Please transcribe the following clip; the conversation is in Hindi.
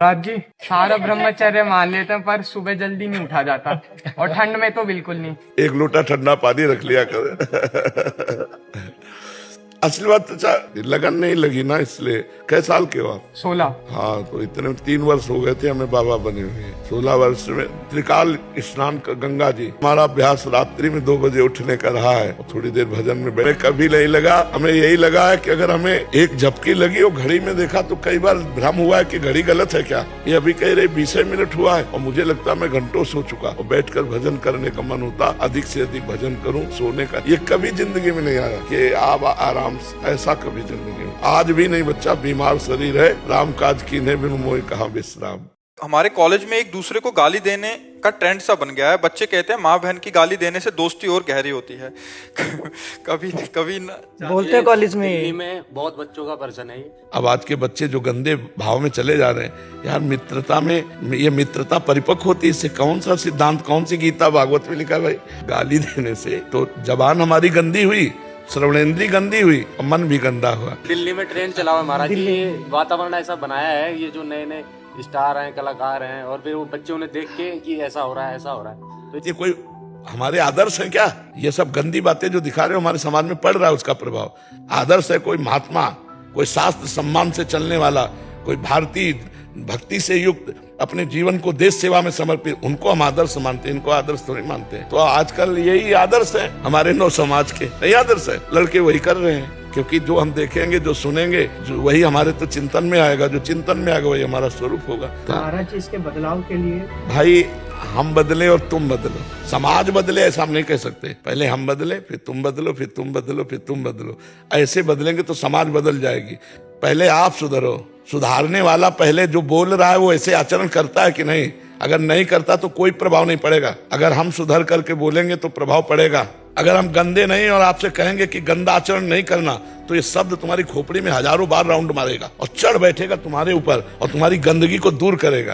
राज जी, सारा ब्रह्मचर्य मान लेते हैं पर सुबह जल्दी नहीं उठा जाता और ठंड में तो बिल्कुल नहीं। एक लोटा ठंडा पानी रख लिया कर। असली बात तो लगन नहीं लगी ना, इसलिए। कै साल के हो आप? 16। हाँ, तो इतने 3 वर्ष हो गए थे हमें बाबा बने हुए। 16 वर्ष में त्रिकाल स्नान का गंगा जी। हमारा अभ्यास रात्रि में 2 बजे उठने का रहा है और थोड़ी देर भजन में बैठे। कभी नहीं लगा, हमें यही लगा है कि अगर हमें एक झपकी लगी और घड़ी में देखा तो कई बार भ्रम हुआ है कि घड़ी गलत है क्या। ये अभी कह रहे 20 मिनट हुआ है और मुझे लगता है मैं घंटों सो चुका। और बैठकर भजन करने का मन होता, अधिक से अधिक भजन करूं, सोने का। ये कभी जिंदगी में नहीं आया कि आप आराम, ऐसा कभी जिंदगी में आज भी नहीं। बच्चा बीमार शरीर है, राम काज कीन्हे बिनु मोहि कहां विश्राम। हमारे कॉलेज में एक दूसरे को गाली देने का ट्रेंड सा बन गया है। बच्चे कहते हैं माँ बहन की गाली देने से दोस्ती और गहरी होती है। कभी कभी बोलते कॉलेज दिल्ली में बहुत बच्चों का वर्जन है ये। अब आज के बच्चे जो गंदे भाव में चले जा रहे हैं यार, मित्रता में ये मित्रता परिपक्व होती है। इससे कौन सा सिद्धांत, कौन सी गीता भागवत में लिखा है भाई? गाली देने से तो जबान हमारी गंदी हुई, श्रवणेंद्री गंदी हुई और मन भी गंदा हुआ। दिल्ली में ट्रेंड चला हुआ महाराज जी, ये वातावरण ऐसा बनाया है। ये जो नए नए स्टार हैं, कलाकार हैं, और फिर वो बच्चे उन्हें देख के कि ऐसा हो रहा है, ऐसा हो रहा है। तो ये कोई हमारे आदर्श है क्या? ये सब गंदी बातें जो दिखा रहे हो हमारे समाज में पड़ रहा है, उसका प्रभाव। आदर्श है कोई महात्मा, कोई शास्त्र सम्मान से चलने वाला, कोई भारतीय भक्ति से युक्त, अपने जीवन को देश सेवा में समर्पित, उनको हम आदर्श मानते हैं। इनको आदर्श तो नहीं मानते। तो आजकल यही आदर्श है हमारे नौ समाज के, यही आदर्श है। लड़के वही कर रहे हैं, क्योंकि जो हम देखेंगे, जो सुनेंगे, जो वही हमारे तो चिंतन में आएगा। जो चिंतन में आएगा वही हमारा स्वरूप होगा। महाराज जी, इसके बदलाव के लिए भाई हम बदले और तुम बदलो, समाज बदले ऐसा हम नहीं कह सकते। पहले हम बदले, फिर तुम बदलो, फिर तुम बदलो, फिर तुम बदलो। ऐसे बदलेंगे तो समाज बदल जाएगी। पहले आप सुधरो। सुधारने वाला पहले जो बोल रहा है वो ऐसे आचरण करता है कि नहीं? अगर नहीं करता तो कोई प्रभाव नहीं पड़ेगा। अगर हम सुधर करके बोलेंगे तो प्रभाव पड़ेगा। अगर हम गंदे नहीं और आपसे कहेंगे कि गंदा आचरण नहीं करना, तो ये शब्द तुम्हारी खोपड़ी में हजारों बार राउंड मारेगा और चढ़ बैठेगा तुम्हारे ऊपर और तुम्हारी गंदगी को दूर करेगा।